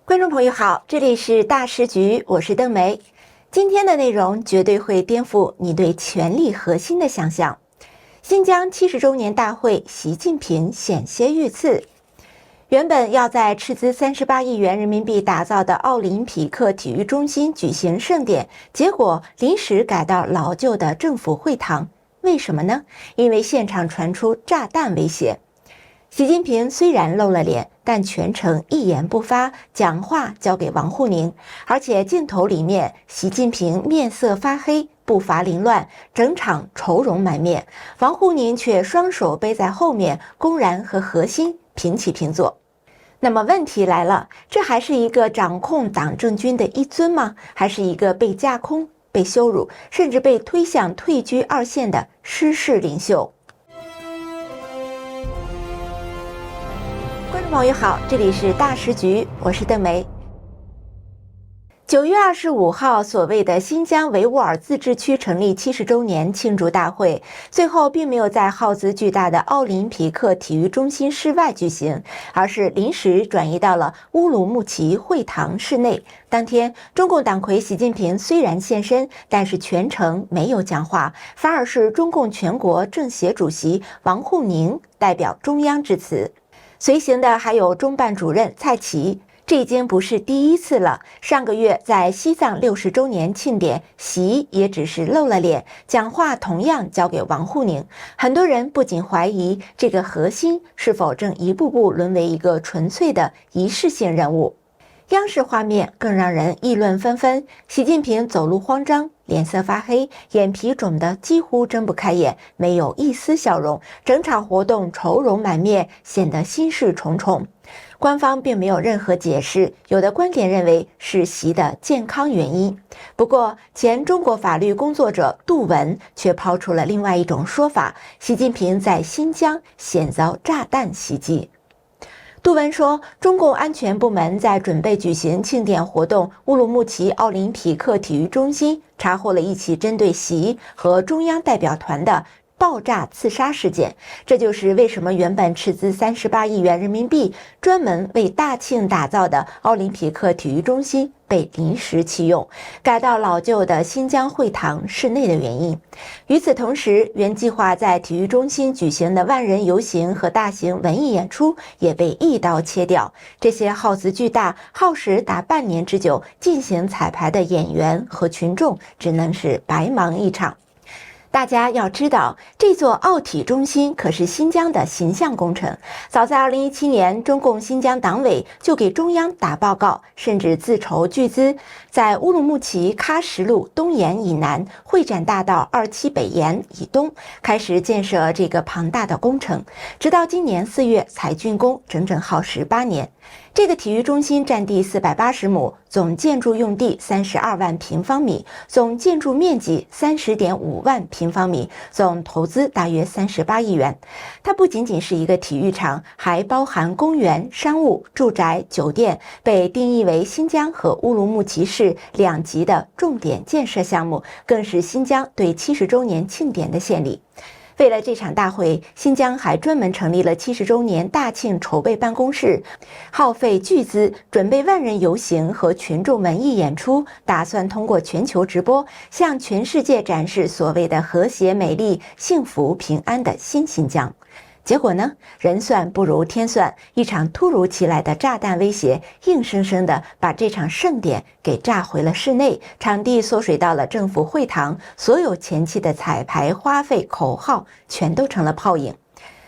观众朋友好，这里是大时局，我是邓梅。今天的内容绝对会颠覆你对权力核心的想象。新疆70周年大会，习近平险些遇刺。原本要在斥资38亿元人民币打造的奥林匹克体育中心举行盛典，结果临时改到老旧的政府会堂。为什么呢？因为现场传出炸弹威胁。习近平虽然露了脸，但全程一言不发，讲话交给王沪宁，而且镜头里面习近平面色发黑，步伐凌乱，整场愁容满面，王沪宁却双手背在后面，公然和核心平起平坐。那么问题来了，这还是一个掌控党政军的一尊吗？还是一个被架空、被羞辱，甚至被推向退居二线的失势领袖？观众朋友好，这里是大时局，我是邓梅。9月25号，所谓的新疆维吾尔自治区成立70周年庆祝大会，最后并没有在耗资巨大的奥林匹克体育中心室外举行，而是临时转移到了乌鲁木齐会堂室内。当天，中共党魁习近平虽然现身，但是全程没有讲话，反而是中共全国政协主席王沪宁代表中央致辞。随行的还有中办主任蔡奇，这已经不是第一次了。上个月在西藏60周年庆典，习也只是露了脸，讲话同样交给王沪宁。很多人不仅怀疑这个核心是否正一步步沦为一个纯粹的仪式性人物。央视画面更让人议论纷纷，习近平走路慌张，脸色发黑，眼皮肿得几乎睁不开眼，没有一丝笑容，整场活动愁容满面，显得心事重重。官方并没有任何解释，有的观点认为是习的健康原因。不过，前中国法律工作者杜文却抛出了另外一种说法：习近平在新疆险遭炸弹袭击。杜文说，中共安全部门在准备举行庆典活动乌鲁木齐奥林匹克体育中心查获了一起针对习和中央代表团的爆炸刺杀事件，这就是为什么原本斥资38亿元人民币专门为大庆打造的奥林匹克体育中心被临时弃用，改到老旧的新疆会堂室内的原因。与此同时，原计划在体育中心举行的万人游行和大型文艺演出也被一刀切掉。这些耗资巨大、耗时达半年之久进行彩排的演员和群众只能是白忙一场。大家要知道，这座奥体中心可是新疆的形象工程。早在2017年，中共新疆党委就给中央打报告，甚至自筹巨资，在乌鲁木齐喀什路东沿以南、会展大道27北沿以东开始建设这个庞大的工程，直到今年4月才竣工，整整耗时8年。这个体育中心占地480亩，总建筑用地32万平方米，总建筑面积30.5万平方米，总投资大约38亿元。它不仅仅是一个体育场，还包含公园、商务、住宅、酒店，被定义为新疆和乌鲁木齐市2级的重点建设项目，更是新疆对70周年庆典的献礼。为了这场大会，新疆还专门成立了70周年大庆筹备办公室，耗费巨资准备万人游行和群众文艺演出，打算通过全球直播向全世界展示所谓的和谐、美丽、幸福、平安的新新疆。结果呢，人算不如天算，一场突如其来的炸弹威胁，硬生生的把这场盛典给炸回了室内，场地缩水到了政府会堂，所有前期的彩排、花费、口号全都成了泡影。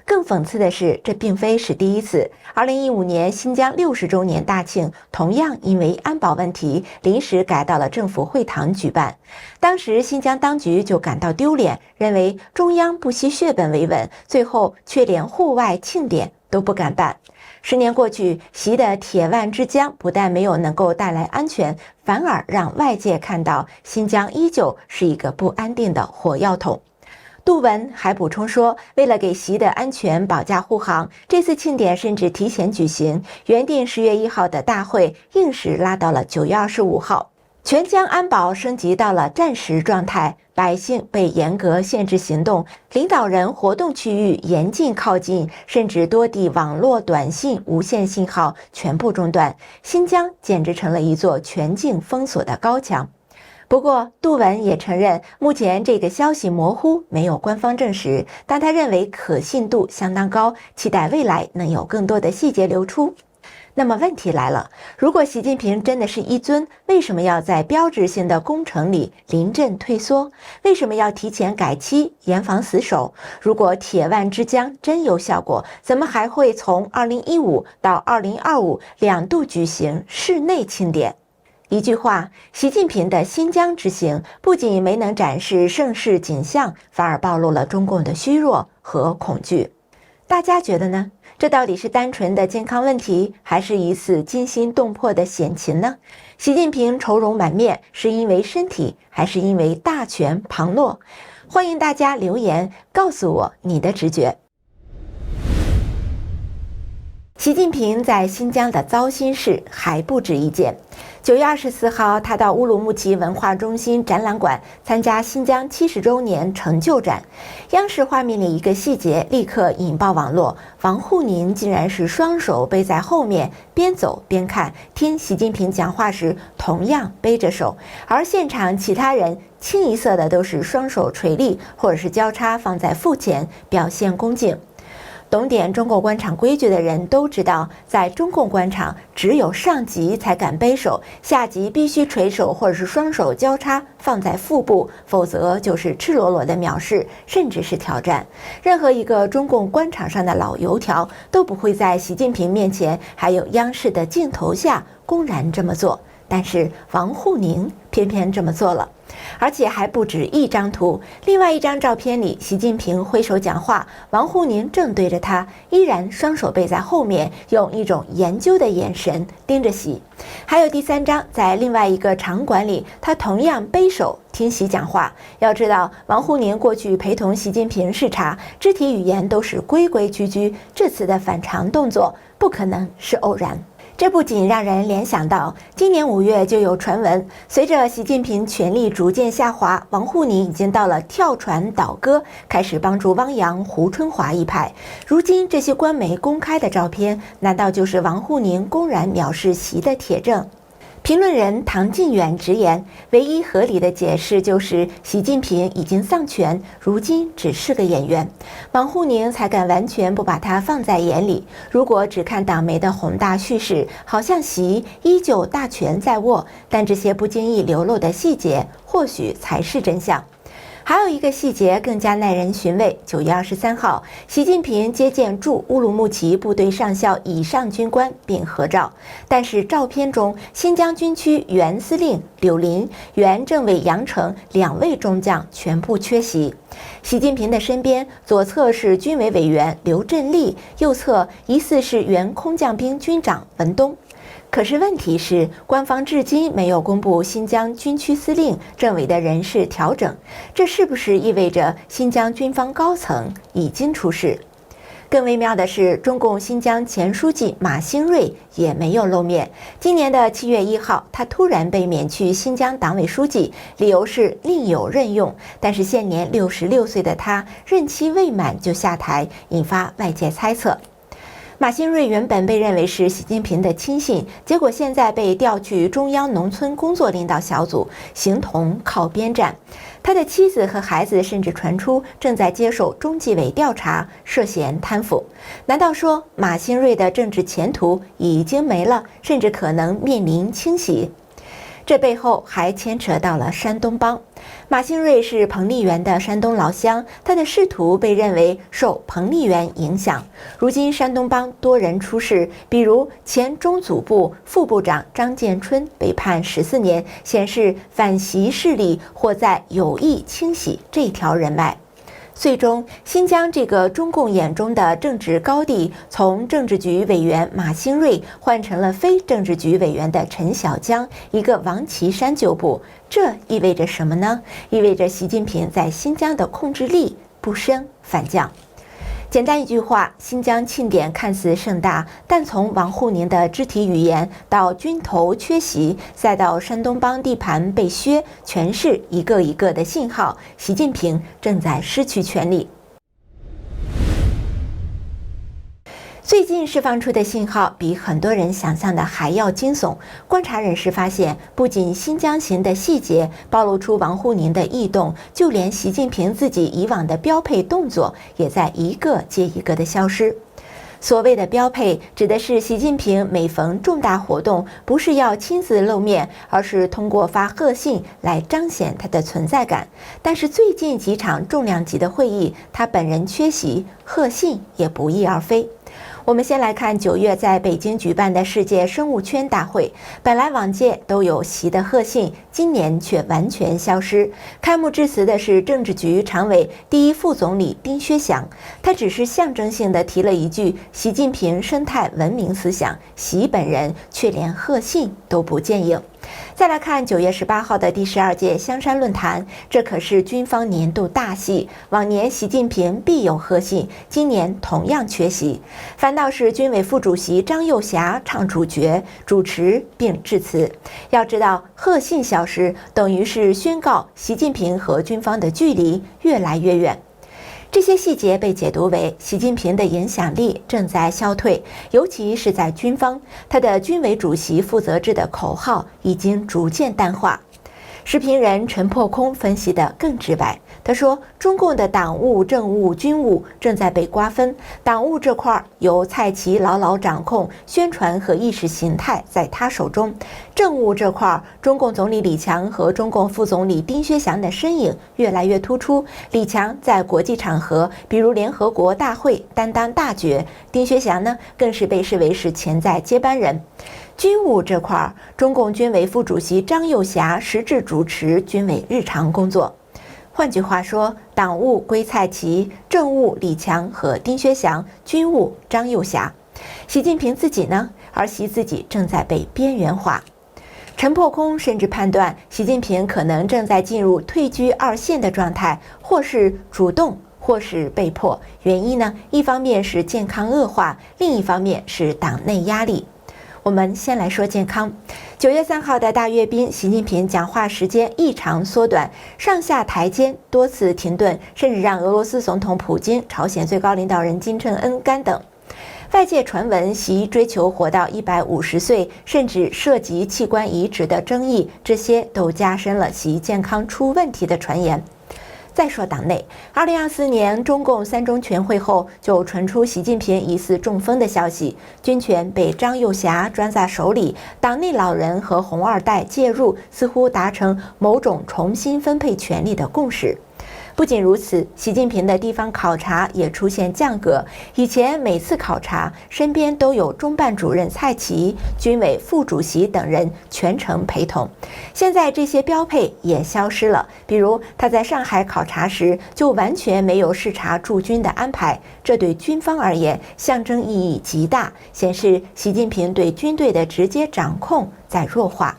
更讽刺的是，这并非是第一次。2015年新疆60周年大庆同样因为安保问题临时改到了政府会堂举办。当时新疆当局就感到丢脸，认为中央不惜血本维稳，最后却连户外庆典都不敢办。10年过去，习的铁腕之疆不但没有能够带来安全，反而让外界看到新疆依旧是一个不安定的火药桶。杜文还补充说，为了给习的安全保驾护航，这次庆典甚至提前举行，原定10月1号的大会硬是拉到了9月25号。全疆安保升级到了战时状态，百姓被严格限制行动，领导人活动区域严禁靠近，甚至多地网络、短信、无线信号全部中断，新疆简直成了一座全境封锁的高墙。不过，杜文也承认，目前这个消息模糊，没有官方证实，但他认为可信度相当高，期待未来能有更多的细节流出。那么问题来了，如果习近平真的是一尊，为什么要在标志性的工程里临阵退缩？为什么要提前改期，严防死守？如果铁腕之将真有效果，怎么还会从2015到20252度举行室内庆典？一句话，习近平的新疆之行不仅没能展示盛世景象，反而暴露了中共的虚弱和恐惧。大家觉得呢？这到底是单纯的健康问题，还是一次惊心动魄的险情呢？习近平愁容满面，是因为身体，还是因为大权旁落？欢迎大家留言告诉我你的直觉。习近平在新疆的糟心事还不止一件。9月24号，他到乌鲁木齐文化中心展览馆参加新疆70周年成就展。央视画面里一个细节立刻引爆网络，王沪宁竟然是双手背在后面，边走边看，听习近平讲话时同样背着手，而现场其他人清一色的都是双手垂立，或者是交叉放在腹前，表现恭敬。懂点中共官场规矩的人都知道，在中共官场，只有上级才敢背手，下级必须垂手或者是双手交叉放在腹部，否则就是赤裸裸的藐视，甚至是挑战。任何一个中共官场上的老油条都不会在习近平面前，还有央视的镜头下公然这么做。但是王沪宁偏偏这么做了，而且还不止一张图。另外一张照片里，习近平挥手讲话，王沪宁正对着他，依然双手背在后面，用一种研究的眼神盯着习。还有第3张，在另外一个场馆里，他同样背手听习讲话。要知道，王沪宁过去陪同习近平视察，肢体语言都是规规矩矩，这次的反常动作不可能是偶然。这不仅让人联想到，今年5月就有传闻，随着习近平权力逐渐下滑，王沪宁已经到了跳船倒戈，开始帮助汪洋、胡春华一派。如今这些官媒公开的照片，难道就是王沪宁公然藐视习的铁证？评论人唐晋远直言，唯一合理的解释就是习近平已经丧权，如今只是个演员，王沪宁才敢完全不把他放在眼里。如果只看党媒的宏大叙事，好像习依旧大权在握，但这些不经意流露的细节，或许才是真相。还有一个细节更加耐人寻味。9月23号，习近平接见驻乌鲁木齐部队上校以上军官并合照，但是照片中新疆军区原司令柳林、原政委杨成2位中将全部缺席。习近平的身边，左侧是军委委员刘振立，右侧疑似是原空降兵军长文东。可是问题是，官方至今没有公布新疆军区司令、政委的人事调整，这是不是意味着新疆军方高层已经出事？更微妙的是，中共新疆前书记马兴瑞也没有露面。今年的7月1号，他突然被免去新疆党委书记，理由是另有任用。但是现年66岁的他，任期未满就下台，引发外界猜测。马兴瑞原本被认为是习近平的亲信，结果现在被调去中央农村工作领导小组，形同靠边站。他的妻子和孩子甚至传出正在接受中纪委调查，涉嫌贪腐。难道说马兴瑞的政治前途已经没了，甚至可能面临清洗？这背后还牵扯到了山东帮。马兴瑞是彭丽媛的山东老乡，他的仕途被认为受彭丽媛影响。如今山东帮多人出事，比如前中组部副部长张建春被判14年，显示反习势力或在有意清洗这条人脉。最终，新疆这个中共眼中的政治高地，从政治局委员马兴瑞换成了非政治局委员的陈小江，一个王岐山旧部。这意味着什么呢？意味着习近平在新疆的控制力不升反降。简单一句话，新疆庆典看似盛大，但从王沪宁的肢体语言到军头缺席，再到山东帮地盘被削，全是一个一个的信号。习近平正在失去权力。最近释放出的信号比很多人想象的还要惊悚。观察人士发现，不仅新疆行的细节暴露出王沪宁的异动，就连习近平自己以往的标配动作也在一个接一个的消失。所谓的标配，指的是习近平每逢重大活动，不是要亲自露面，而是通过发贺信来彰显他的存在感。但是最近几场重量级的会议，他本人缺席，贺信也不翼而飞。我们先来看9月在北京举办的世界生物圈大会，本来往届都有习的贺信，今年却完全消失。开幕致辞的是政治局常委第一副总理丁薛祥，他只是象征性地提了一句习近平生态文明思想，习本人却连贺信都不见影。再来看9月18号的第12届香山论坛，这可是军方年度大戏。往年习近平必有贺信，今年同样缺席，反倒是军委副主席张又侠唱主角，主持并致辞。要知道，贺信消失等于是宣告习近平和军方的距离越来越远。这些细节被解读为习近平的影响力正在消退，尤其是在军方，他的军委主席负责制的口号已经逐渐淡化。时评人陈破空分析得更直白，他说，中共的党务、政务、军务正在被瓜分，党务这块由蔡奇牢牢掌控，宣传和意识形态在他手中；政务这块，中共总理李强和中共副总理丁薛祥的身影越来越突出。李强在国际场合，比如联合国大会担当大角，丁薛祥呢，更是被视为是潜在接班人。军务这块，中共军委副主席张又侠实质主持军委日常工作。换句话说，党务归蔡奇，政务李强和丁薛祥，军务张又侠。习近平自己呢？而习自己正在被边缘化。陈破空甚至判断，习近平可能正在进入退居二线的状态，或是主动，或是被迫。原因呢，一方面是健康恶化，另一方面是党内压力。我们先来说健康。9月3号的大阅兵，习近平讲话时间异常缩短，上下台阶多次停顿，甚至让俄罗斯总统普京、朝鲜最高领导人金正恩干等。外界传闻习追求活到150岁，甚至涉及器官移植的争议，这些都加深了习健康出问题的传言。再说党内，2024年中共3中全会后，就传出习近平疑似中风的消息，军权被张又侠抓在手里，党内老人和红二代介入，似乎达成某种重新分配权力的共识。不仅如此，习近平的地方考察也出现降格。以前每次考察，身边都有中办主任蔡奇、军委副主席等人全程陪同。现在这些标配也消失了。比如他在上海考察时，就完全没有视察驻军的安排，这对军方而言象征意义极大，显示习近平对军队的直接掌控在弱化。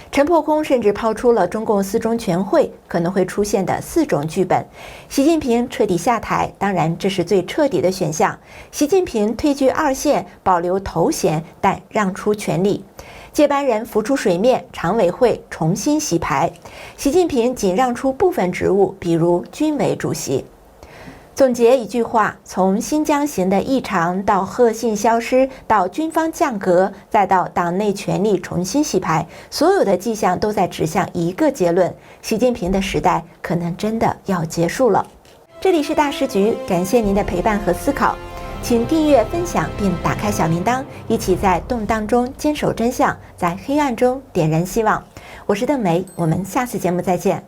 陈破空甚至抛出了中共4中全会可能会出现的4种剧本：习近平彻底下台，当然这是最彻底的选项；习近平退居二线，保留头衔但让出权力；接班人浮出水面，常委会重新洗牌；习近平仅让出部分职务，比如军委主席。总结一句话，从新疆行的异常到贺信消失，到军方降格，再到党内权力重新洗牌，所有的迹象都在指向一个结论：习近平的时代可能真的要结束了。这里是大时局，感谢您的陪伴和思考，请订阅、分享并打开小铃铛，一起在动荡中坚守真相，在黑暗中点燃希望。我是邓梅，我们下次节目再见。